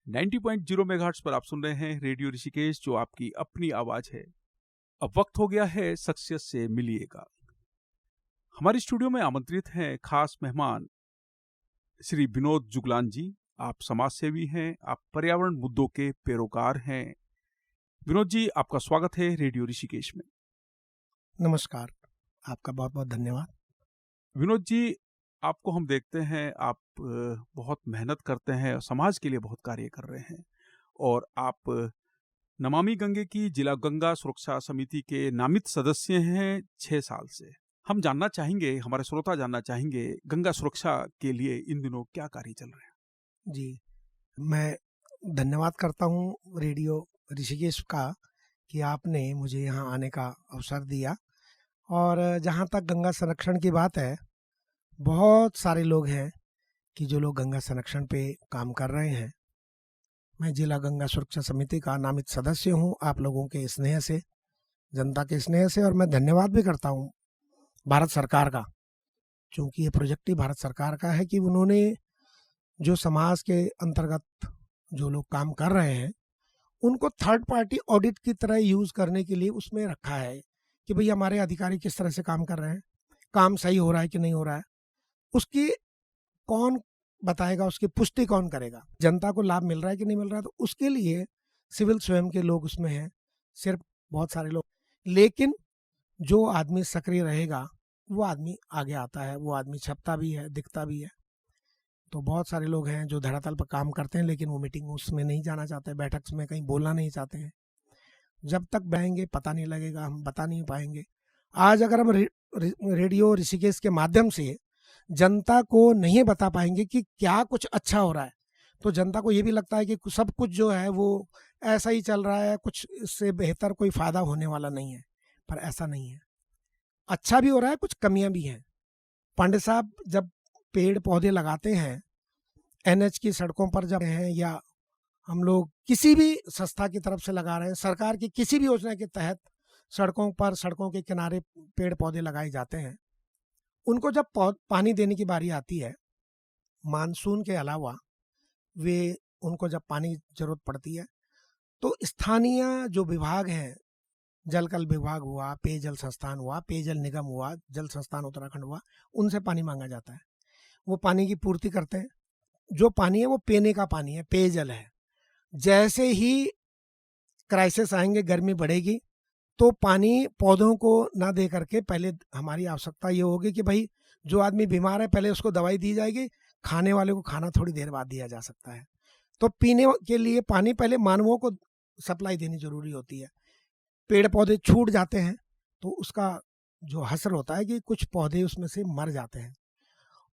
90.0 megahertz पर आप सुन रहे हैं रेडियो ऋषिकेश, जो आपकी अपनी आवाज है। अब वक्त हो गया है शख्सियत से मिलिएगा। हमारे स्टूडियो में आमंत्रित हैं खास मेहमान श्री विनोद जुगलान जी। आप समाज सेवी हैं, आप पर्यावरण मुद्दों के पैरोकार हैं। विनोद जी, आपका स्वागत है रेडियो ऋषिकेश में। नमस्कार, आपका बहुत-बहुत धन्यवाद। विनोद जी, आपको हम देखते हैं, आप बहुत मेहनत करते हैं और समाज के लिए बहुत कार्य कर रहे हैं। और आप नमामि गंगे की जिला गंगा सुरक्षा समिति के नामित सदस्य हैं 6 साल से। हम जानना चाहेंगे, हमारे श्रोता जानना चाहेंगे, गंगा सुरक्षा के लिए इन दिनों क्या कार्य चल रहे हैं? जी, मैं धन्यवाद करता हूँ रेडियो ऋषिकेश का कि आपने मुझे यहाँ आने का अवसर दिया। और जहाँ तक गंगा संरक्षण की बात है, बहुत सारे लोग हैं कि जो लोग गंगा संरक्षण पे काम कर रहे हैं। मैं जिला गंगा सुरक्षा समिति का नामित सदस्य हूँ, आप लोगों के स्नेह से, जनता के स्नेह से। और मैं धन्यवाद भी करता हूँ भारत सरकार का, चूँकि ये प्रोजेक्ट ही भारत सरकार का है कि उन्होंने जो समाज के अंतर्गत जो लोग काम कर रहे हैं, उनको थर्ड पार्टी ऑडिट की तरह यूज़ करने के लिए उसमें रखा है कि भई हमारे अधिकारी किस तरह से काम कर रहे हैं, काम सही हो रहा है कि नहीं हो रहा है। उसकी कौन बताएगा, उसकी पुष्टि कौन करेगा? जनता को लाभ मिल रहा है कि नहीं मिल रहा है? तो उसके लिए सिविल स्वयं के लोग उसमें हैं, सिर्फ बहुत सारे लोग। लेकिन जो आदमी सक्रिय रहेगा, वो आदमी आगे आता है, वो आदमी छपता भी है, दिखता भी है। तो बहुत सारे लोग हैं जो धरातल पर काम करते हैं, लेकिन वो मीटिंग उसमें नहीं जाना चाहते, बैठक में कहीं बोलना नहीं चाहते हैं। जब तक बहेंगे पता नहीं लगेगा, हम बता नहीं पाएंगे। आज अगर हम रेडियो ऋषिकेश के माध्यम से जनता को नहीं बता पाएंगे कि क्या कुछ अच्छा हो रहा है, तो जनता को ये भी लगता है कि सब कुछ जो है वो ऐसा ही चल रहा है, कुछ इससे बेहतर कोई फायदा होने वाला नहीं है। पर ऐसा नहीं है, अच्छा भी हो रहा है, कुछ कमियां भी हैं। पंडित साहब जब पेड़ पौधे लगाते हैं एनएच की सड़कों पर जब हैं, या हम लोग किसी भी संस्था की तरफ से लगा रहे हैं, सरकार की किसी भी योजना के तहत सड़कों पर, सड़कों के किनारे पेड़ पौधे लगाए जाते हैं। उनको जब पानी देने की बारी आती है, मानसून के अलावा वे उनको जब पानी जरूरत पड़ती है, तो स्थानीय जो विभाग हैं, जलकल विभाग हुआ, पेयजल संस्थान हुआ, पेयजल निगम हुआ, जल संस्थान उत्तराखंड हुआ, उनसे पानी मांगा जाता है। वो पानी की पूर्ति करते हैं। जो पानी है वो पीने का पानी है, पेयजल है। जैसे ही क्राइसिस आएंगे, गर्मी बढ़ेगी, तो पानी पौधों को ना दे करके पहले हमारी आवश्यकता ये होगी कि भाई जो आदमी बीमार है पहले उसको दवाई दी जाएगी, खाने वाले को खाना थोड़ी देर बाद दिया जा सकता है। तो पीने के लिए पानी पहले मानवों को सप्लाई देनी जरूरी होती है। पेड़ पौधे छूट जाते हैं तो उसका जो असर होता है कि कुछ पौधे उसमें से मर जाते हैं।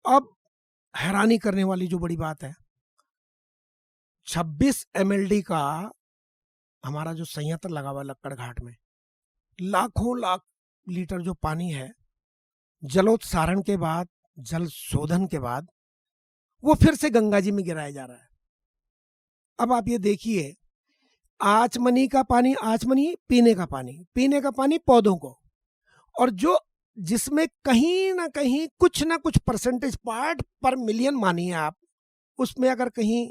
अब हैरानी करने वाली जो बड़ी बात है, 26 MLD का हमारा जो संयंत्र लगा हुआ लक्कड़ घाट में, लाखों लाख लीटर जो पानी है, जलोत्सारण के बाद, जल शोधन के बाद वो फिर से गंगा जी में गिराया जा रहा है। अब आप ये देखिए, आचमनी का पानी, आचमनी पीने का पानी पौधों को, और जो जिसमें कहीं ना कुछ परसेंटेज, पार्ट पर मिलियन मानिए आप, उसमें अगर कहीं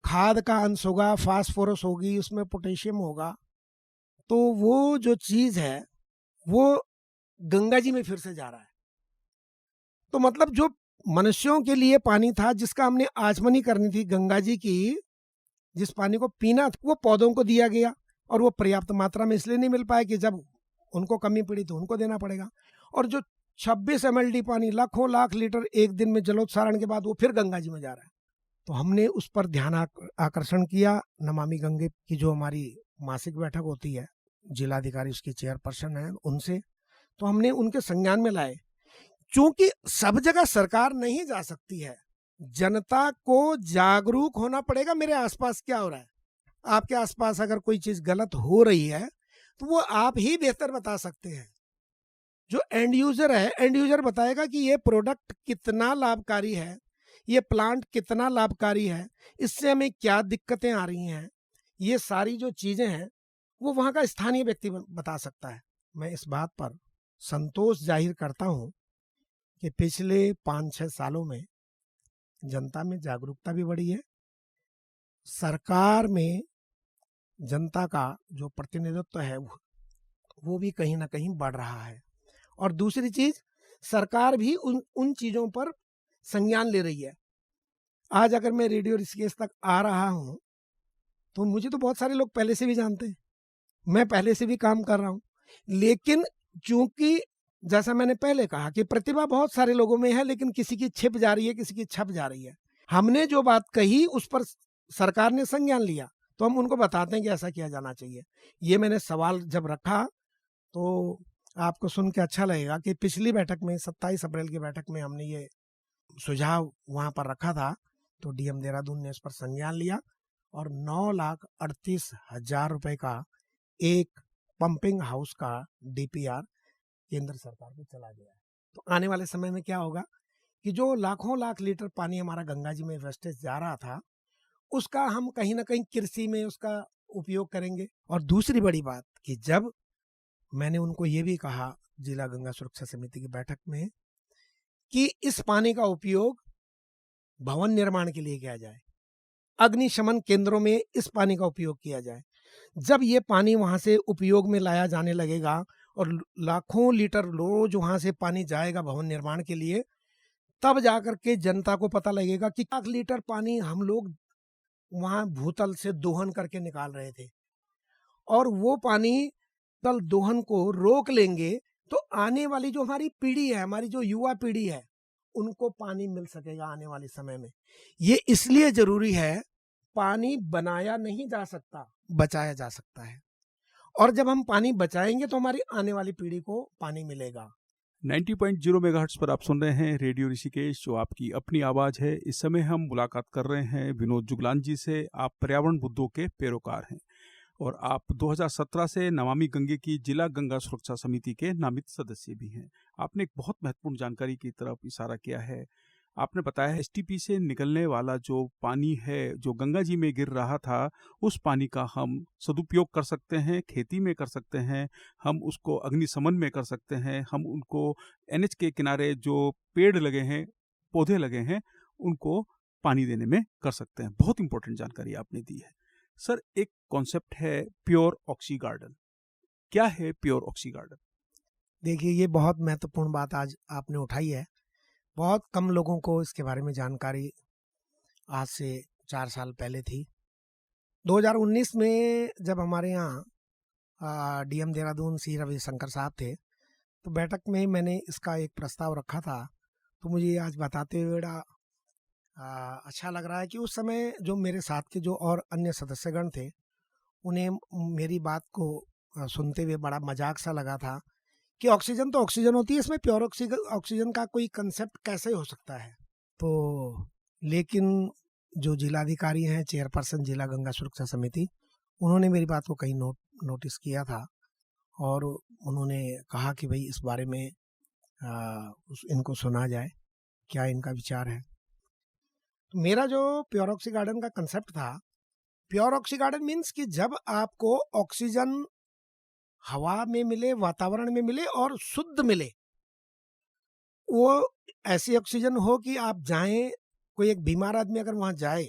खाद का अंश होगा, फास्फोरस होगी, उसमें पोटेशियम होगा, तो वो जो चीज है वो गंगा जी में फिर से जा रहा है। तो मतलब जो मनुष्यों के लिए पानी था, जिसका हमने आचमनी करनी थी गंगा जी की, जिस पानी को पीना था, वो पौधों को दिया गया। और वो पर्याप्त मात्रा में इसलिए नहीं मिल पाया कि जब उनको कमी पड़ी तो उनको देना पड़ेगा। और जो 26 MLD पानी, लाखों लाख लीटर एक दिन में जलोत्सारण के बाद वो फिर गंगा जी में जा रहा है। तो हमने उस पर ध्यान आकर्षण किया। नमामि गंगे की जो हमारी मासिक बैठक होती है, जिलाधिकारी उसकी चेयरपर्सन है, उनसे तो हमने उनके संज्ञान में लाए। चूंकि सब जगह सरकार नहीं जा सकती है, जनता को जागरूक होना पड़ेगा। मेरे आसपास क्या हो रहा है, आपके आसपास अगर कोई चीज गलत हो रही है तो वो आप ही बेहतर बता सकते हैं। जो एंड यूजर है, एंड यूजर बताएगा कि ये प्रोडक्ट कितना लाभकारी है, ये प्लांट कितना लाभकारी है, इससे हमें क्या दिक्कतें आ रही हैं। ये सारी जो चीजें हैं वो वहाँ का स्थानीय व्यक्ति बता सकता है। मैं इस बात पर संतोष जाहिर करता हूँ कि पिछले 5-6 सालों में जनता में जागरूकता भी बढ़ी है, सरकार में जनता का जो प्रतिनिधित्व है वो भी कहीं ना कहीं बढ़ रहा है। और दूसरी चीज, सरकार भी उन उन चीजों पर संज्ञान ले रही है। आज अगर मैं रेडियो ऋषिकेश तक आ रहा हूँ तो मुझे तो बहुत सारे लोग पहले से भी जानते हैं, मैं पहले से भी काम कर रहा हूँ। लेकिन चूंकि जैसा मैंने पहले कहा कि प्रतिभा बहुत सारे लोगों में है, लेकिन किसी की छिप जा रही है, किसी की छप जा रही है। हमने जो बात कही उस पर सरकार ने संज्ञान लिया, तो हम उनको बताते हैं कि ऐसा किया जाना चाहिए। ये मैंने सवाल जब रखा तो आपको सुन के अच्छा लगेगा कि पिछली बैठक में 27 अप्रैल की बैठक में हमने ये सुझाव वहां पर रखा था, तो डीएम देहरादून ने इस पर संज्ञान लिया और 9,38,000 रुपए का एक पंपिंग हाउस का डीपीआर केंद्र सरकार को चला गया है। तो आने वाले समय में क्या होगा कि जो लाखों लाख लीटर पानी हमारा गंगा जी में वेस्टेज जा रहा था, उसका हम कहीं ना कहीं कृषि में उसका उपयोग करेंगे। और दूसरी बड़ी बात कि जब मैंने उनको ये भी कहा जिला गंगा सुरक्षा समिति की बैठक में कि इस पानी का उपयोग भवन निर्माण के लिए किया जाए, अग्निशमन केंद्रों में इस पानी का उपयोग किया जाए। जब ये पानी वहां से उपयोग में लाया जाने लगेगा और लाखों लीटर रोज वहां से पानी जाएगा भवन निर्माण के लिए, तब जाकर के जनता को पता लगेगा कि लाख लीटर पानी हम लोग वहां भूतल से दोहन करके निकाल रहे थे, और वो पानी तल दोहन को रोक लेंगे तो आने वाली जो हमारी पीढ़ी है, हमारी जो युवा पीढ़ी है, उनको पानी मिल सकेगा आने वाले समय में। ये इसलिए जरूरी है, पानी बनाया नहीं जा सकता, बचाया जा सकता है। और जब हम पानी बचाएंगे तो हमारी आने वाली पीढ़ी को पानी मिलेगा। 90.0 मेगाहर्ट्ज पर आप सुन रहे हैं रेडियो ऋषिकेश, जो आपकी अपनी आवाज है। इस समय हम मुलाकात कर रहे हैं विनोद जुगलान जी से। आप पर्यावरण मुद्दों के पैरोकार हैं और आप 2017 से नमामि गंगे की जिला गंगा सुरक्षा समिति के नामित सदस्य भी हैं। आपने एक बहुत महत्वपूर्ण जानकारी की तरफ इशारा किया है। आपने बताया एसटीपी से निकलने वाला जो पानी है, जो गंगा जी में गिर रहा था, उस पानी का हम सदुपयोग कर सकते हैं, खेती में कर सकते हैं, हम उसको अग्निशमन में कर सकते हैं, हम उनको एनएच के किनारे जो पेड़ लगे हैं, पौधे लगे हैं, उनको पानी देने में कर सकते हैं। बहुत इंपॉर्टेंट जानकारी आपने दी है। सर, एक कॉन्सेप्ट है प्योर ऑक्सी गार्डन। क्या है प्योर ऑक्सी गार्डन? देखिए, ये बहुत महत्वपूर्ण बात आज आपने उठाई है। बहुत कम लोगों को इसके बारे में जानकारी आज से 4 साल पहले थी। 2019 में जब हमारे यहाँ डीएम देहरादून सी रविशंकर साहब थे, तो बैठक में मैंने इसका एक प्रस्ताव रखा था। तो मुझे आज बताते हुए बड़ा अच्छा लग रहा है कि उस समय जो मेरे साथ के जो और अन्य सदस्यगण थे, उन्हें मेरी बात को सुनते हुए बड़ा मजाक सा लगा था कि ऑक्सीजन तो ऑक्सीजन होती है, इसमें प्योर ऑक्सीजन का कोई कंसेप्ट कैसे हो सकता है। तो लेकिन जो जिलाधिकारी हैं, चेयरपर्सन जिला गंगा सुरक्षा समिति, उन्होंने मेरी बात को कहीं नोटिस किया था और उन्होंने कहा कि भाई इस बारे में इनको सुना जाए, क्या इनका विचार है। तो मेरा जो प्योर ऑक्सी गार्डन का कंसेप्ट था, प्योर ऑक्सी गार्डन मीन्स कि जब आपको ऑक्सीजन हवा में मिले, वातावरण में मिले और शुद्ध मिले, वो ऐसी ऑक्सीजन हो कि आप जाएं, कोई एक बीमार आदमी अगर वहां जाए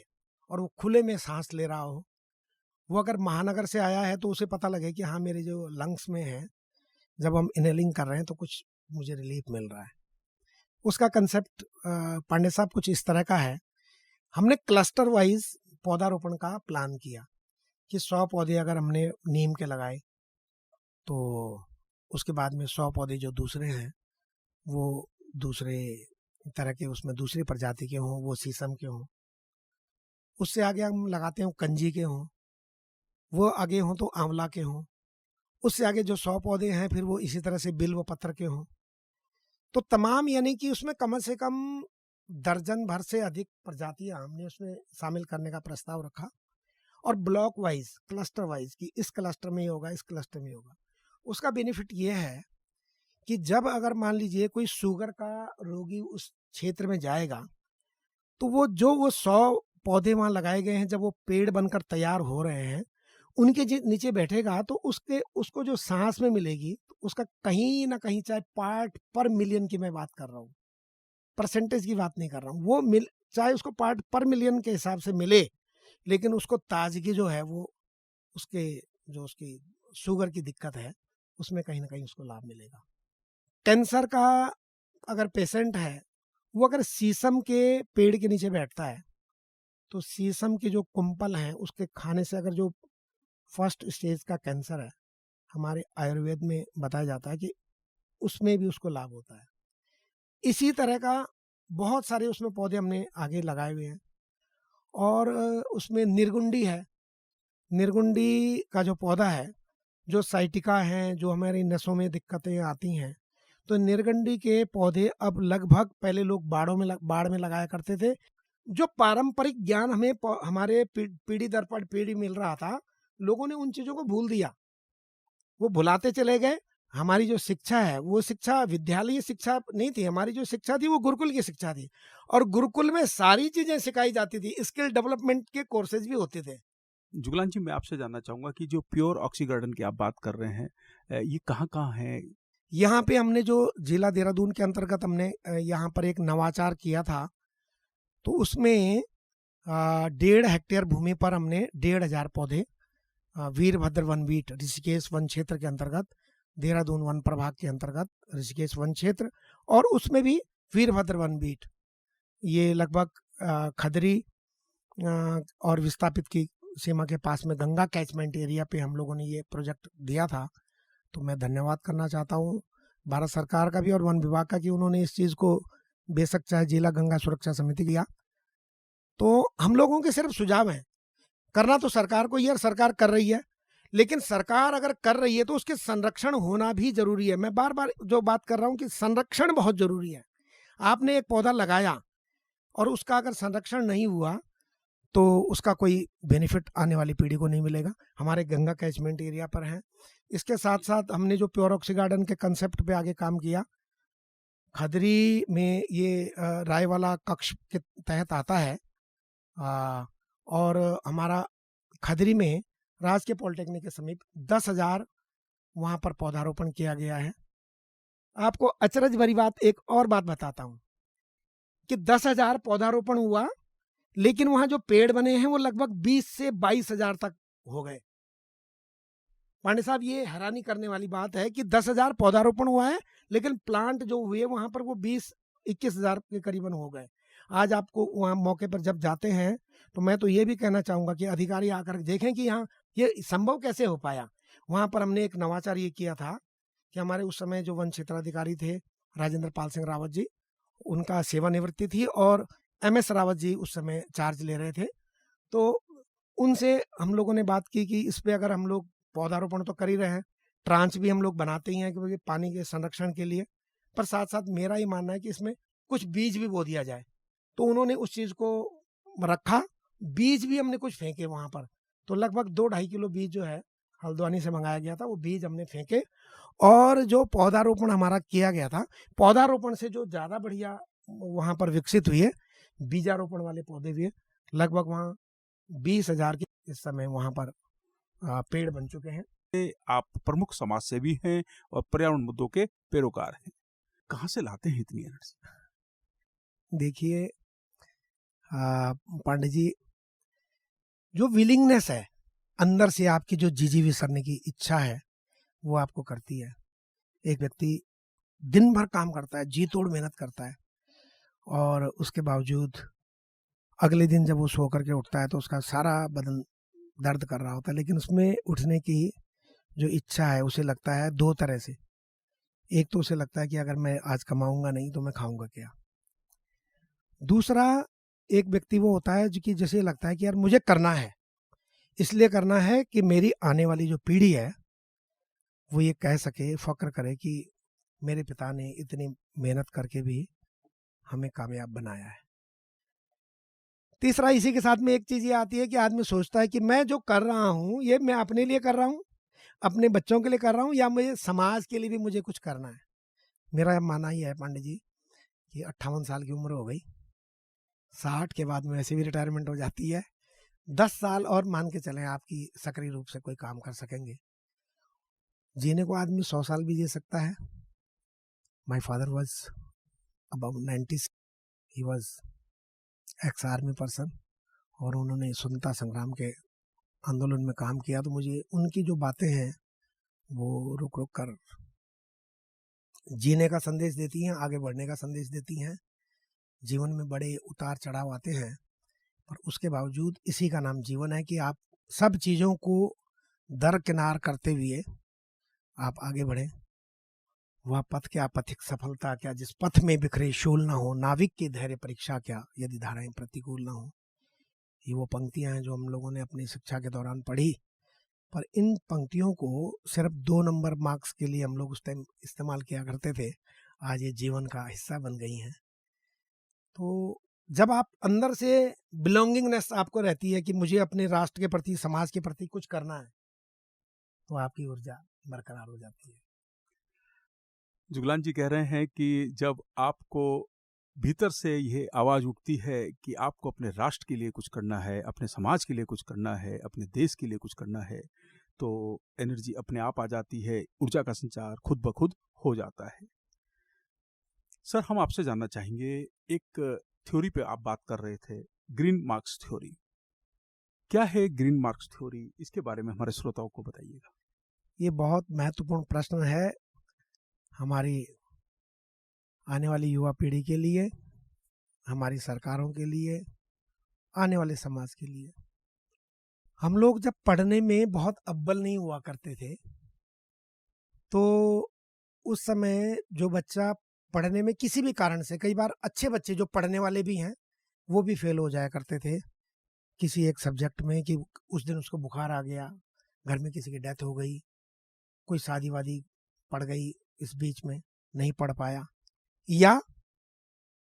और वो खुले में सांस ले रहा हो, वो अगर महानगर से आया है तो उसे पता लगे कि हाँ, मेरे जो लंग्स में है, जब हम इनहेलिंग कर रहे हैं तो कुछ मुझे रिलीफ मिल रहा है। उसका कंसेप्ट पांडे साहब कुछ इस तरह का है। हमने क्लस्टर वाइज पौधारोपण का प्लान किया कि 100 पौधे अगर हमने नीम के लगाए, तो उसके बाद में 100 पौधे जो दूसरे हैं वो दूसरे तरह के, उसमें दूसरी प्रजाति के हों, वो शीशम के हों। उससे आगे हम लगाते हैं कंजी के हों, वो आगे हों तो आंवला के हों। उससे आगे जो 100 पौधे हैं फिर वो इसी तरह से बिल्व पत्र के हों। तो तमाम, यानी कि उसमें कम से कम दर्जन भर से अधिक प्रजातियां हमने उसमें शामिल करने का प्रस्ताव रखा। और ब्लॉक वाइज, क्लस्टर वाइज, कि इस क्लस्टर में ही होगा, इस क्लस्टर में होगा। उसका बेनिफिट ये है कि जब अगर मान लीजिए कोई शुगर का रोगी उस क्षेत्र में जाएगा, तो वो 100 पौधे वहां लगाए गए हैं, जब वो पेड़ बनकर तैयार हो रहे हैं, उनके नीचे बैठेगा तो उसको जो सांस में मिलेगी, उसका कहीं ना कहीं, चाहे पार्ट पर मिलियन की मैं बात कर रहा हूँ, परसेंटेज की बात नहीं कर रहा हूँ, वो चाहे उसको पार्ट पर मिलियन के हिसाब से मिले, लेकिन उसको ताजगी जो है वो उसके जो उसकी शुगर की दिक्कत है उसमें कहीं ना कहीं उसको लाभ मिलेगा। कैंसर का अगर पेशेंट है, वो अगर शीशम के पेड़ के नीचे बैठता है तो शीशम के जो कुंपल हैं उसके खाने से, अगर जो फर्स्ट स्टेज का कैंसर है, हमारे आयुर्वेद में बताया जाता है कि उसमें भी उसको लाभ होता है। इसी तरह का बहुत सारे उसमें पौधे हमने आगे लगाए हुए हैं। और उसमें निर्गुंडी है। निर्गुंडी का जो पौधा है, जो साइटिका है, जो हमारी नसों में दिक्कतें आती हैं, तो निर्गुंडी के पौधे अब लगभग, पहले लोग बाड़ में लगाया करते थे। जो पारंपरिक ज्ञान हमें हमारे पीढ़ी दर पीढ़ी मिल रहा था, लोगों ने उन चीज़ों को भूल दिया, वो भुलाते चले गए। हमारी जो शिक्षा है वो शिक्षा विद्यालय शिक्षा नहीं थी, हमारी जो शिक्षा थी वो गुरुकुल की शिक्षा थी। और गुरुकुल में सारी चीजें सिखाई जाती थी, स्किल डेवलपमेंट के कोर्सेज भी होते थे। जुगलान जी, मैं आपसे जानना चाहूँगा कि जो प्योर ऑक्सी गार्डन की आप बात कर रहे हैं, ये कहाँ-कहाँ है? यहाँ पे हमने जो जिला देहरादून के अंतर्गत हमने यहाँ पर एक नवाचार किया था, तो उसमें 1.5 हेक्टेयर भूमि पर हमने 1,500 पौधे वीरभद्र वन बीट ऋषिकेश वन क्षेत्र के अंतर्गत, देहरादून वन प्रभाग के अंतर्गत ऋषिकेश वन क्षेत्र, और उसमें भी वीरभद्र वन बीट, ये लगभग खदरी और विस्थापित की सीमा के पास में गंगा कैचमेंट एरिया पे हम लोगों ने ये प्रोजेक्ट दिया था। तो मैं धन्यवाद करना चाहता हूँ भारत सरकार का भी और वन विभाग का कि उन्होंने इस चीज़ को, बेशक चाहे जिला गंगा सुरक्षा समिति किया, तो हम लोगों के सिर्फ सुझाव हैं। करना तो सरकार को ही है और सरकार कर रही है, लेकिन सरकार अगर कर रही है तो उसके संरक्षण होना भी जरूरी है। मैं बार बार जो बात कर रहा हूँ कि संरक्षण बहुत जरूरी है। आपने एक पौधा लगाया और उसका अगर संरक्षण नहीं हुआ तो उसका कोई बेनिफिट आने वाली पीढ़ी को नहीं मिलेगा। हमारे गंगा कैचमेंट एरिया पर हैं। इसके साथ साथ हमने जो प्योर ऑक्सी गार्डन के कंसेप्ट पे आगे काम किया, खदरी में ये राय वाला कक्ष के तहत आता है, और हमारा खदरी में राजकीय पॉलिटेक्निक के समीप 10,000 वहाँ पर पौधारोपण किया गया है। आपको अचरज भरी बात, एक और बात बताता हूँ कि 10,000 पौधारोपण हुआ, लेकिन वहाँ जो पेड़ बने हैं वो लगभग 20 से 22,000 तक हो गए। पांडे साहब, ये हैरानी करने वाली बात है कि 10,000 पौधारोपण हुआ है, लेकिन प्लांट जो हुए वहाँ पर वो 20-21,000 के करीबन हो गए। आज आपको वहाँ मौके पर जब जाते हैं तो मैं तो ये भी कहना चाहूँगा कि अधिकारी आकर देखें कि यहाँ ये संभव कैसे हो पाया। वहाँ पर हमने एक नवाचार ये किया था कि हमारे उस समय जो वन क्षेत्राधिकारी थे राजेंद्र पाल सिंह रावत जी, उनका सेवानिवृत्ति थी और MS रावत जी उस समय चार्ज ले रहे थे। तो उनसे हम लोगों ने बात की कि इस पे अगर हम लोग पौधारोपण तो कर ही रहे हैं, ट्रांच भी हम लोग बनाते ही हैं क्योंकि पानी के संरक्षण के लिए, पर साथ साथ मेरा ये मानना है कि इसमें कुछ बीज भी बो दिया जाए। तो उन्होंने उस चीज़ को रखा, बीज भी हमने कुछ फेंके वहाँ पर। तो लगभग 2-2.5 किलो बीज जो है हल्द्वानी से मंगाया गया था, वो बीज हमने फेंके। और जो पौधारोपण हमारा किया गया था, पौधारोपण से जो ज़्यादा बढ़िया वहाँ पर विकसित हुई है, बीजारोपण वाले पौधे भी है। लगभग वहाँ 20,000 के इस समय वहाँ पर पेड़ बन चुके हैं। आप प्रमुख समाज सेवी हैं और पर्यावरण मुद्दों के पैरोकार हैं। कहाँ से लाते हैं इतनी एनर्जी? देखिए पांडे जी, जो विलिंगनेस है अंदर से, आपकी जो जी विसरने की इच्छा है, वो आपको करती है। एक व्यक्ति दिन भर काम करता है, जी तोड़ मेहनत करता है, और उसके बावजूद अगले दिन जब वो सो करके उठता है तो उसका सारा बदन दर्द कर रहा होता है, लेकिन उसमें उठने की जो इच्छा है उसे लगता है 2 तरह से। एक तो उसे लगता है कि अगर मैं आज कमाऊंगा नहीं तो मैं खाऊंगा क्या। दूसरा, एक व्यक्ति वो होता है जो कि जैसे लगता है कि यार मुझे करना है, इसलिए करना है कि मेरी आने वाली जो पीढ़ी है वो ये कह सके, फक्र करे कि मेरे पिता ने इतनी मेहनत करके भी हमें कामयाब बनाया है। तीसरा, इसी के साथ में एक चीज़ ये आती है कि आदमी सोचता है कि मैं जो कर रहा हूँ ये मैं अपने लिए कर रहा हूँ, अपने बच्चों के लिए कर रहा हूँ, या मुझे समाज के लिए भी मुझे कुछ करना है। मेरा मानना ये है पांडे जी कि 58 साल की उम्र हो गई, 60 के बाद में वैसे भी रिटायरमेंट हो जाती है। 10 साल और मान के चलें आपकी सक्रिय रूप से कोई काम कर सकेंगे, जीने को आदमी 100 साल भी जी सकता है। My father was about 90, he was ex army person, और उन्होंने स्वतंत्रता संग्राम के आंदोलन में काम किया, तो मुझे उनकी जो बातें हैं वो रुक रुक कर जीने का संदेश देती हैं, आगे बढ़ने का संदेश देती हैं। जीवन में बड़े उतार चढ़ाव आते हैं, पर उसके बावजूद इसी का नाम जीवन है कि आप सब चीज़ों को दरकिनार करते हुए आप आगे बढ़ें। वह पथ क्या, पथिक सफलता क्या, जिस पथ में बिखरे शूल न हो, नाविक की धैर्य परीक्षा क्या, यदि धाराएं प्रतिकूल न हो। ये वो पंक्तियां हैं जो हम लोगों ने अपनी शिक्षा के दौरान पढ़ी, पर इन पंक्तियों को सिर्फ 2 नंबर मार्क्स के लिए हम लोग उस टाइम इस्तेमाल किया करते थे। आज ये जीवन का हिस्सा बन गई हैं। तो जब आप अंदर से बिलोंगिंगनेस आपको रहती है कि मुझे अपने राष्ट्र के प्रति, समाज के प्रति कुछ करना है, तो आपकी ऊर्जा बरकरार हो जाती है। जुगलान जी कह रहे हैं कि जब आपको भीतर से ये आवाज़ उठती है कि आपको अपने राष्ट्र के लिए कुछ करना है, अपने समाज के लिए कुछ करना है, अपने देश के लिए कुछ करना है, तो एनर्जी अपने आप आ जाती है, ऊर्जा का संचार खुद ब खुद हो जाता है। सर, हम आपसे जानना चाहेंगे, एक थ्योरी पे आप बात कर रहे थे, ग्रीन मार्क्स थ्योरी। क्या है ग्रीन मार्क्स थ्योरी? इसके बारे में हमारे श्रोताओं को बताइएगा। ये बहुत महत्वपूर्ण प्रश्न है हमारी आने वाली युवा पीढ़ी के लिए, हमारी सरकारों के लिए, आने वाले समाज के लिए। हम लोग जब पढ़ने में बहुत अव्वल नहीं हुआ करते थे, तो उस समय जो बच्चा पढ़ने में किसी भी कारण से, कई बार अच्छे बच्चे जो पढ़ने वाले भी हैं वो भी फेल हो जाया करते थे किसी एक सब्जेक्ट में, कि उस दिन उसको बुखार आ गया, घर में किसी की डेथ हो गई, कोई शादी वादी पड़ गई, इस बीच में नहीं पढ़ पाया, या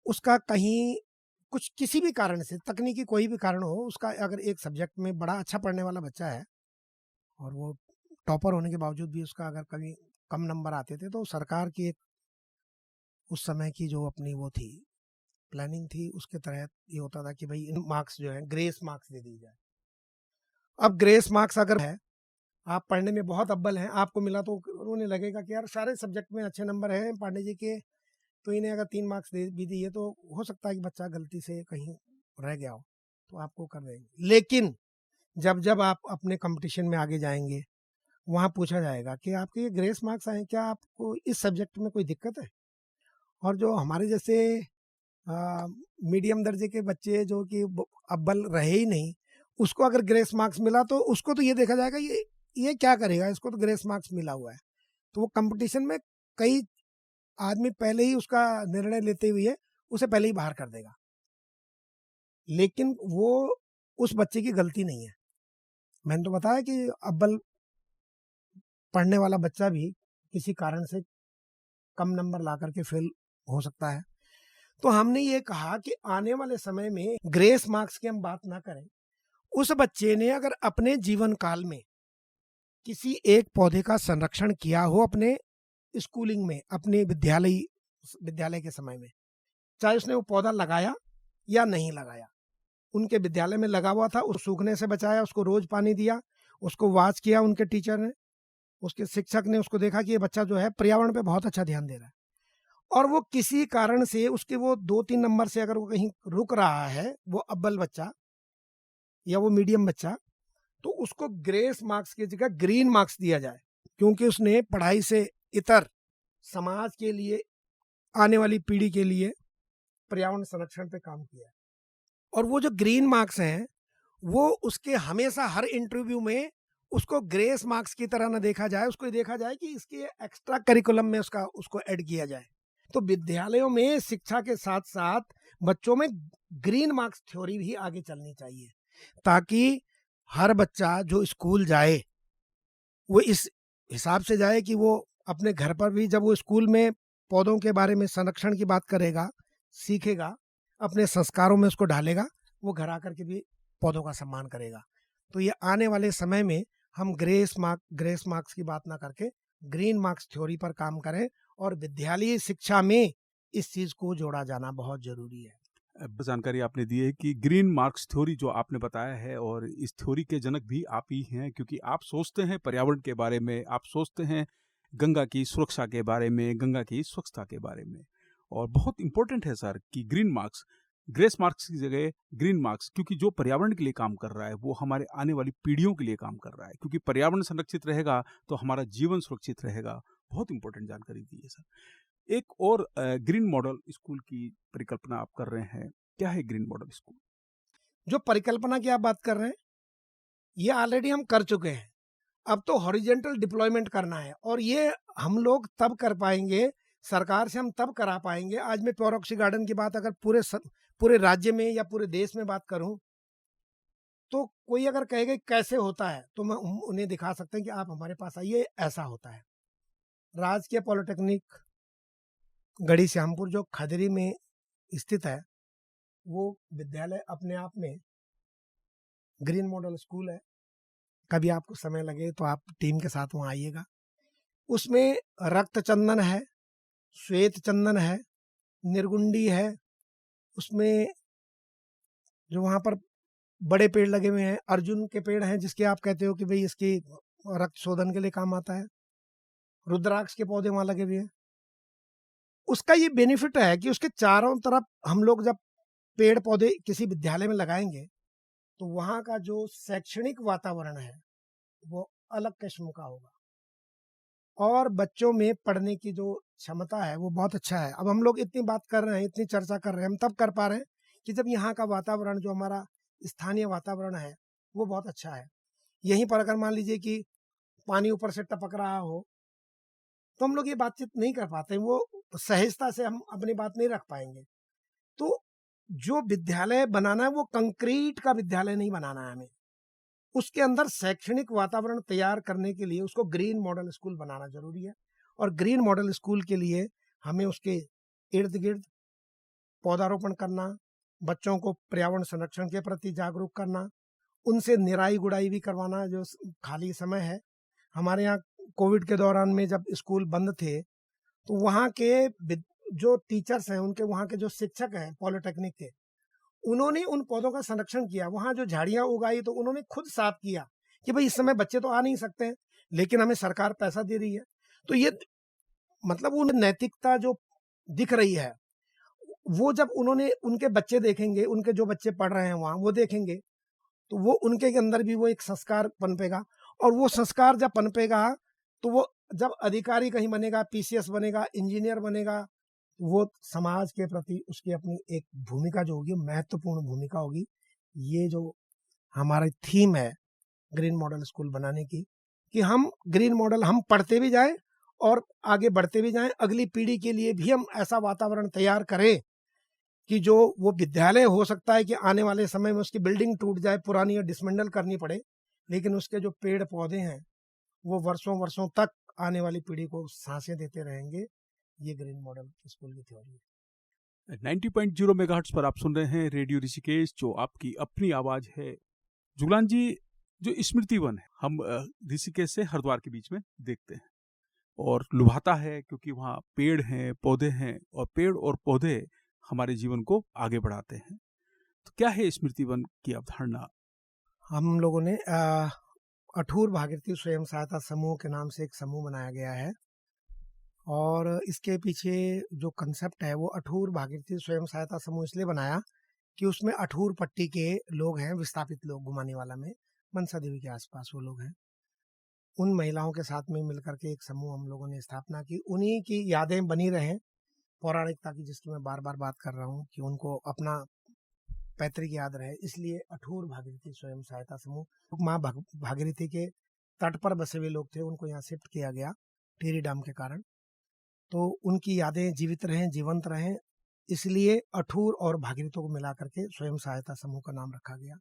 उसका कहीं कुछ किसी भी कारण से, तकनीकी कोई भी कारण हो, उसका अगर एक सब्जेक्ट में बड़ा अच्छा पढ़ने वाला बच्चा है और वो टॉपर होने के बावजूद भी उसका अगर कभी कम नंबर आते थे, तो सरकार की एक उस समय की जो अपनी वो थी प्लानिंग थी, उसके तहत ये होता था कि भाई इन मार्क्स जो है ग्रेस मार्क्स दे दी जाए। अब ग्रेस मार्क्स अगर है, आप पढ़ने में बहुत अव्वल हैं, आपको मिला, तो उन्हें लगेगा कि यार सारे सब्जेक्ट में अच्छे नंबर हैं पांडे जी के, तो इन्हें अगर 3 मार्क्स दे भी दिए तो हो सकता है कि बच्चा गलती से कहीं रह गया हो, तो आपको कर देंगे। लेकिन जब जब आप अपने कंपटीशन में आगे जाएंगे, वहाँ पूछा जाएगा कि आपके ये ग्रेस मार्क्स आए, क्या आपको इस सब्जेक्ट में कोई दिक्कत है? और जो हमारे जैसे मीडियम दर्जे के बच्चे जो कि अव्वल रहे ही नहीं, उसको अगर ग्रेस मार्क्स मिला, तो उसको तो ये देखा जाएगा ये क्या करेगा, इसको तो ग्रेस मार्क्स मिला हुआ है। तो वो कंपटीशन में कई आदमी पहले ही उसका निर्णय लेते हुए उसे पहले ही बाहर कर देगा। लेकिन वो उस बच्चे की गलती नहीं है। मैंने तो बताया कि अव्वल पढ़ने वाला बच्चा भी किसी कारण से कम नंबर ला करके फेल हो सकता है। तो हमने ये कहा कि आने वाले समय में ग्रेस मार्क्स की हम बात ना करें। उस बच्चे ने अगर अपने जीवन काल में किसी एक पौधे का संरक्षण किया हो, अपने स्कूलिंग में, अपने विद्यालय के समय में, चाहे उसने वो पौधा लगाया या नहीं लगाया, उनके विद्यालय में लगा हुआ था, उस सूखने से बचाया, उसको रोज पानी दिया, उसको वॉच किया उनके टीचर ने, उसके शिक्षक ने, उसको देखा कि ये बच्चा जो है पर्यावरण पे बहुत अच्छा ध्यान दे रहा है, और वो किसी कारण से उसके वो 2-3 नंबर से अगर वो कहीं रुक रहा है, वो अव्वल बच्चा या वो मीडियम बच्चा, तो उसको ग्रेस मार्क्स की जगह ग्रीन मार्क्स दिया जाए, क्योंकि उसने पढ़ाई से इतर समाज के लिए, आने वाली पीढ़ी के लिए पर्यावरण संरक्षण पे काम किया है। और वो जो ग्रीन मार्क्स हैं, वो उसके हमेशा हर इंटरव्यू में उसको ग्रेस मार्क्स की तरह ना देखा जाए, उसको देखा जाए कि इसके एक्स्ट्रा करिकुलम में उसको ऐड किया जाए। तो विद्यालयों में शिक्षा के साथ साथ बच्चों में ग्रीन मार्क्स थ्योरी भी आगे चलनी चाहिए, ताकि हर बच्चा जो स्कूल जाए वो इस हिसाब से जाए कि वो अपने घर पर भी, जब वो स्कूल में पौधों के बारे में संरक्षण की बात करेगा, सीखेगा, अपने संस्कारों में उसको ढालेगा, वो घर आकर के भी पौधों का सम्मान करेगा। तो ये आने वाले समय में हम ग्रेस मार्क्स की बात ना करके ग्रीन मार्क्स थ्योरी पर काम करें, और विद्यालयी शिक्षा में इस चीज को जोड़ा जाना बहुत जरूरी है। जानकारी आपने दी है कि ग्रीन मार्क्स थ्योरी जो आपने बताया है, और इस थ्योरी के जनक भी आप ही हैं, क्योंकि आप सोचते हैं पर्यावरण के बारे में, आप सोचते हैं गंगा की सुरक्षा के बारे में, गंगा की स्वच्छता के बारे में। और बहुत इंपॉर्टेंट है सर कि ग्रीन मार्क्स ग्रेस मार्क्स की जगह ग्रीन मार्क्स, क्योंकि जो पर्यावरण के लिए काम कर रहा है वो हमारे आने वाली पीढ़ियों के लिए काम कर रहा है, क्योंकि पर्यावरण संरक्षित रहेगा तो हमारा जीवन सुरक्षित रहेगा। बहुत इंपॉर्टेंट जानकारी दी है सर। एक और ग्रीन मॉडल स्कूल की परिकल्पना आप कर रहे हैं, क्या है ग्रीन मॉडल स्कूल? जो परिकल्पना की आप बात कर रहे हैं, ये ऑलरेडी हम कर चुके हैं। अब तो हॉरिजेंटल डिप्लॉयमेंट करना है, और ये हम लोग तब कर पाएंगे, सरकार से हम तब करा पाएंगे। आज मैं प्योरोक्सी गार्डन की बात अगर पूरे राज्य में या पूरे देश में बात करूं, तो कोई अगर कहेगा कि कैसे होता है, तो मैं उन्हें दिखा सकते हैं कि आप हमारे पास आइए, ऐसा होता है। राजकीय पॉलिटेक्निक गढ़ी श्यामपुर जो खदरी में स्थित है, वो विद्यालय अपने आप में ग्रीन मॉडल स्कूल है। कभी आपको समय लगे तो आप टीम के साथ वहाँ आइएगा। उसमें रक्त चंदन है, श्वेत चंदन है, निर्गुंडी है, उसमें जो वहाँ पर बड़े पेड़ लगे हुए हैं, अर्जुन के पेड़ हैं, जिसके आप कहते हो कि भाई इसकी रक्त शोधन के लिए काम आता है। रुद्राक्ष के पौधे वहाँ लगे हुए हैं। उसका ये बेनिफिट है कि उसके चारों तरफ हम लोग जब पेड़ पौधे किसी विद्यालय में लगाएंगे, तो वहाँ का जो शैक्षणिक वातावरण है वो अलग किस्म का होगा, और बच्चों में पढ़ने की जो क्षमता है वो बहुत अच्छा है। अब हम लोग इतनी बात कर रहे हैं, इतनी चर्चा कर रहे हैं, हम तब कर पा रहे हैं कि जब यहाँ का वातावरण, जो हमारा स्थानीय वातावरण है, वो बहुत अच्छा है। यहीं पर अगर मान लीजिए कि पानी ऊपर से टपक रहा हो, तो हम लोग ये बातचीत नहीं कर पाते, वो सहजता से हम अपनी बात नहीं रख पाएंगे। तो जो विद्यालय बनाना है वो कंक्रीट का विद्यालय नहीं बनाना है हमें। उसके अंदर शैक्षणिक वातावरण तैयार करने के लिए उसको ग्रीन मॉडल स्कूल बनाना जरूरी है। और ग्रीन मॉडल स्कूल के लिए हमें उसके इर्द गिर्द पौधारोपण करना, बच्चों को पर्यावरण संरक्षण के प्रति जागरूक करना, उनसे निराई गुड़ाई भी करवाना। जो खाली समय है, हमारे यहाँ कोविड के दौरान में जब स्कूल बंद थे, तो वहाँ के जो टीचर्स हैं, उनके वहाँ के जो शिक्षक हैं पॉलिटेक्निक के, उन्होंने उन पौधों का संरक्षण किया। वहाँ जो झाड़ियाँ उगाई तो उन्होंने खुद साफ किया कि भाई इस समय बच्चे तो आ नहीं सकते हैं, लेकिन हमें सरकार पैसा दे रही है। तो ये मतलब उन नैतिकता जो दिख रही है, वो जब उन्होंने उनके बच्चे देखेंगे, उनके जो बच्चे पढ़ रहे हैं वहाँ वो देखेंगे, तो वो उनके अंदर भी वो एक संस्कार पनपेगा। और वो संस्कार जब पनपेगा, तो वो जब अधिकारी कहीं बनेगा, पीसीएस बनेगा, इंजीनियर बनेगा, वो समाज के प्रति उसकी अपनी एक भूमिका जो होगी, महत्वपूर्ण भूमिका होगी। ये जो हमारा थीम है ग्रीन मॉडल स्कूल बनाने की, कि हम ग्रीन मॉडल हम पढ़ते भी जाएं और आगे बढ़ते भी जाएं, अगली पीढ़ी के लिए भी हम ऐसा वातावरण तैयार करें कि जो वो विद्यालय, हो सकता है कि आने वाले समय में उसकी बिल्डिंग टूट जाए, पुरानी, और डिसमेंडल करनी पड़े, लेकिन उसके जो पेड़ पौधे हैं वो वर्षों वर्षों तक आने वाली पीढ़ी को सांसें देते रहेंगे। ये ग्रीन मॉडल स्कूल की थ्योरी है। 90.0 मेगाहर्ट्ज पर आप सुन रहे हैं रेडियो ऋषिकेश, जो आपकी अपनी आवाज है। जुगलान जी, जो स्मृति वन है, हम ऋषिकेश से हरिद्वार के बीच में देखते हैं, और लुभाता है क्योंकि वहाँ पेड़ हैं, पौधे हैं, और पेड़ और पौधे हमारे जीवन को आगे बढ़ाते हैं। तो क्या है स्मृति वन की अवधारणा? हम लोगों ने अठूर भागीरथी स्वयं सहायता समूह के नाम से एक समूह बनाया गया है, और इसके पीछे जो कंसेप्ट है वो अठूर भागीरथी स्वयं सहायता समूह इसलिए बनाया कि उसमें अठूर पट्टी के लोग हैं, विस्थापित लोग, घुमानीवाला में, मनसा देवी के आसपास वो लोग हैं। उन महिलाओं के साथ में मिलकर के एक समूह हम लोगों ने स्थापना की। उन्हीं की यादें बनी रहें, पौराणिकता की, जिसकी मैं बार बार बात कर रहा हूँ, कि उनको अपना पैतृक याद रहे, इसलिए अठूर भागीरथी स्वयं सहायता समूह। माँ भागीरथी के तट पर बसे हुए लोग थे, उनको यहाँ शिफ्ट किया गया टेरी डैम के कारण। तो उनकी यादें जीवित रहें, जीवंत रहें, इसलिए अठूर और भागीरथों को मिला करके स्वयं सहायता समूह का नाम रखा गया।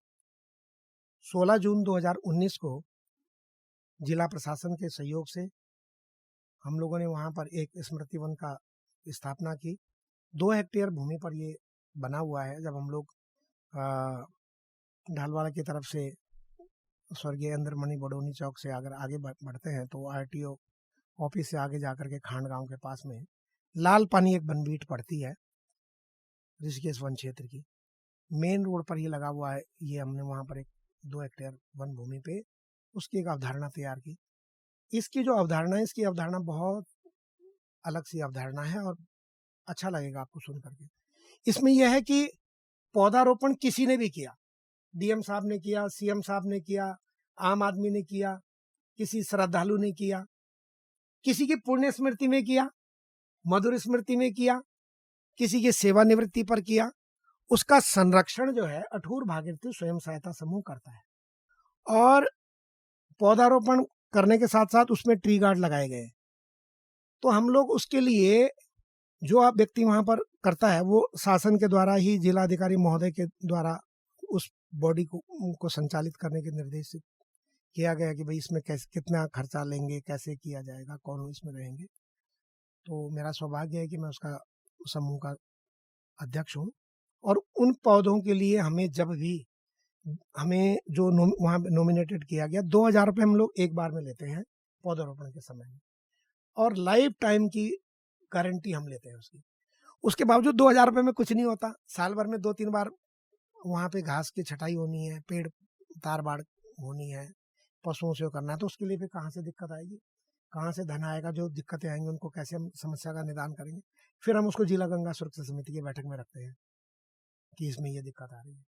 16 जून 2019 को जिला प्रशासन के सहयोग से हम लोगों ने वहाँ पर एक स्मृति वन का स्थापना की। 2 हेक्टेयर भूमि पर ये बना हुआ है। जब हम लोग ढालवाड़ा की तरफ से स्वर्गीय इंद्रमणि बडोनी चौक से अगर आगे बढ़ते हैं, तो आरटीओ ऑफिस से आगे जाकर के खांड गांव के पास में लाल पानी एक बनबीट पड़ती है ऋषिकेश वन क्षेत्र की, मेन रोड पर ही लगा हुआ है। ये हमने वहाँ पर एक 2 हेक्टेयर वन भूमि पे उसकी एक अवधारणा तैयार की। इसकी जो अवधारणा है, इसकी अवधारणा बहुत अलग सी अवधारणा है, और अच्छा लगेगा आपको सुन करके। इसमें यह है कि पौधारोपण किसी ने भी किया, डीएम साहब ने किया, सीएम साहब ने किया, आम आदमी ने किया, किसी श्रद्धालु ने किया, किसी की पुण्य स्मृति में किया, मधुर स्मृति में किया, किसी की सेवानिवृत्ति पर किया, उसका संरक्षण जो है अठूर भागीरथी स्वयं सहायता समूह करता है। और पौधारोपण करने के साथ साथ उसमें ट्री गार्ड लगाए गए। तो हम लोग उसके लिए जो आप व्यक्ति वहां पर करता है वो शासन के द्वारा ही, जिलाधिकारी महोदय के द्वारा उस बॉडी को संचालित करने के निर्देश किया गया कि भाई इसमें कैसे, कितना खर्चा लेंगे, कैसे किया जाएगा, कौन इसमें रहेंगे। तो मेरा सौभाग्य है कि मैं उसका समूह का अध्यक्ष हूँ। और उन पौधों के लिए हमें जब भी हमें जो वहाँ नॉमिनेटेड किया गया, 2000 रुपये हम लोग एक बार में लेते हैं पौधारोपण के समय में, और लाइफ टाइम की गारंटी हम लेते हैं उसकी। उसके बावजूद 2000 रुपये में कुछ नहीं होता। साल भर में 2-3 बार वहाँ पे घास की छटाई होनी है, पेड़ तार बाड़ होनी है, पशुओं से करना है, तो उसके लिए फिर कहाँ से दिक्कत आएगी, कहाँ से धन आएगा, जो दिक्कतें आएंगी उनको कैसे हम समस्या का निदान करेंगे। फिर हम उसको जिला गंगा सुरक्षा समिति की बैठक में रखते हैं कि इसमें ये दिक्कत आ रही है।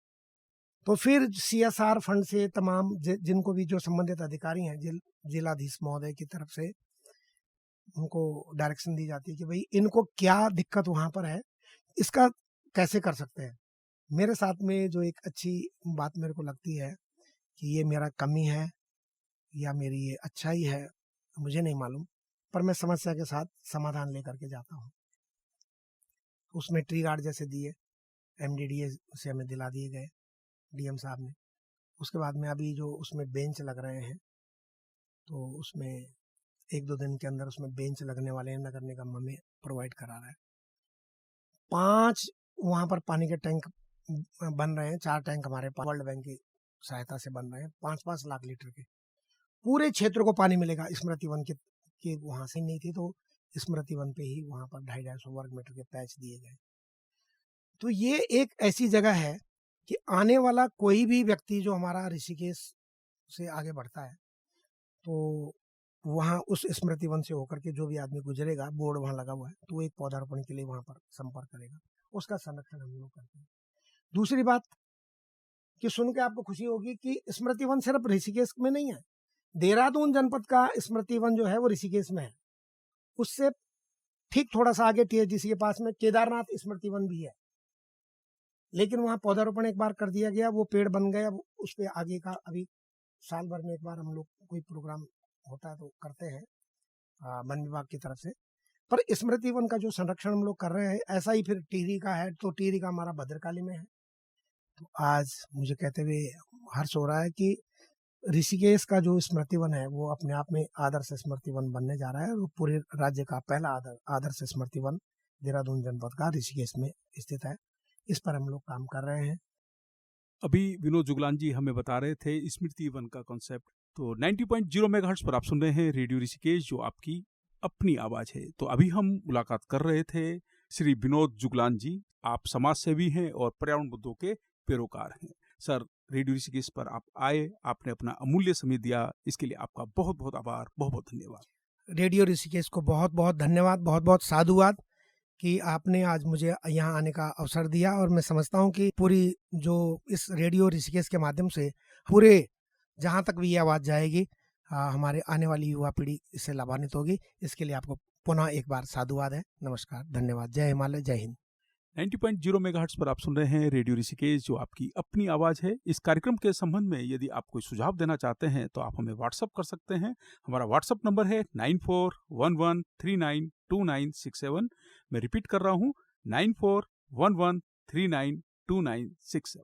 तो फिर CSR फंड से तमाम जिनको भी जो संबंधित अधिकारी हैं, जिलाधीश महोदय की तरफ से उनको डायरेक्शन दी जाती है कि भाई इनको क्या दिक्कत वहाँ पर है, इसका कैसे कर सकते हैं। मेरे साथ में जो एक अच्छी बात मेरे को लगती है कि ये मेरा कमी है या मेरी ये अच्छाई है, मुझे नहीं मालूम, पर मैं समस्या के साथ समाधान लेकर के जाता हूँ। उसमें ट्री गार्ड जैसे दिए, MDDA से हमें दिला दिए गए डीएम साहब ने। उसके बाद में अभी जो उसमें बेंच लग रहे हैं, तो उसमें 1-2 दिन के अंदर उसमें बेंच लगने वाले हैं, नगर निगम हमें प्रोवाइड करा रहा है। 5 वहाँ पर पानी के टैंक बन रहे हैं, 4 टैंक हमारे वर्ल्ड बैंक की सहायता से बन रहे हैं, 5-5 लाख लीटर के। पूरे क्षेत्र को पानी मिलेगा। स्मृति वन के वहाँ से नहीं थी, तो स्मृति वन पे ही वहाँ पर 250 वर्ग मीटर के पैच दिए गए। तो ये एक ऐसी जगह है कि आने वाला कोई भी व्यक्ति जो हमारा ऋषिकेश से आगे बढ़ता है, तो वहाँ उस स्मृति वन से होकर के जो भी आदमी गुजरेगा, बोर्ड वहाँ लगा हुआ है, तो एक पौधारोपण के लिए वहाँ पर संपर्क करेगा, उसका संरक्षण हम लोग करते हैं। दूसरी बात कि सुन के आपको खुशी होगी कि स्मृति वन सिर्फ ऋषिकेश में नहीं है, देहरादून जनपद का स्मृति वन जो है वो ऋषिकेश में है। उससे ठीक थोड़ा सा आगे THDC के पास में केदारनाथ स्मृति वन भी है, लेकिन वहाँ पौधारोपण एक बार कर दिया गया, वो पेड़ बन गए। अब उस पर आगे का अभी साल भर में एक बार हम लोग कोई प्रोग्राम होता है तो करते हैं वन विभाग की तरफ से। पर स्मृति वन का जो संरक्षण हम लोग कर रहे हैं, ऐसा ही फिर टिहरी का है, तो टिहरी का हमारा भद्रकाली में है। तो आज मुझे कहते हुए हर्ष हो रहा है कि ऋषिकेश का जो स्मृति वन है वो अपने आप में आदर्श स्मृति वन बनने जा रहा है, और पूरे राज्य का पहला आदर्श स्मृति वन देहरादून जनपद का ऋषिकेश में स्थित है। इस पर हम लोग काम कर रहे हैं। अभी विनोद जुगलान जी हमें बता रहे थे स्मृति वन का कॉन्सेप्ट। तो 90.0 मेगाहर्ट्ज पर आप सुन रहे हैं रेडियो ऋषिकेश, जो आपकी अपनी आवाज है। तो अभी हम मुलाकात कर रहे थे श्री विनोद जुगलान जी। आप समाज सेवी हैं और पर्यावरण मुद्दों के पैरोकार हैं। सर, रेडियो ऋषिकेश पर आप आए, आपने अपना अमूल्य समय दिया, इसके लिए आपका बहुत बहुत आभार, बहुत बहुत धन्यवाद। रेडियो ऋषिकेश को बहुत बहुत धन्यवाद, बहुत बहुत साधुवाद कि आपने आज मुझे यहाँ आने का अवसर दिया। और मैं समझता हूँ कि पूरी जो इस रेडियो ऋषिकेश के माध्यम से पूरे जहाँ तक भी ये आवाज़ जाएगी, हमारे आने वाली युवा पीढ़ी इससे लाभान्वित होगी। इसके लिए आपको पुनः एक बार साधुवाद है। नमस्कार, धन्यवाद। जय हिमालय, जय हिंद। 90.0 मेगाहर्ट्ज पर आप सुन रहे हैं रेडियो ऋषिकेश, जो आपकी अपनी आवाज़ है। इस कार्यक्रम के संबंध में यदि आप कोई सुझाव देना चाहते हैं तो आप हमें व्हाट्सअप कर सकते हैं। हमारा व्हाट्सअप नंबर है 9411392967। मैं रिपीट कर रहा हूँ, 9411392967।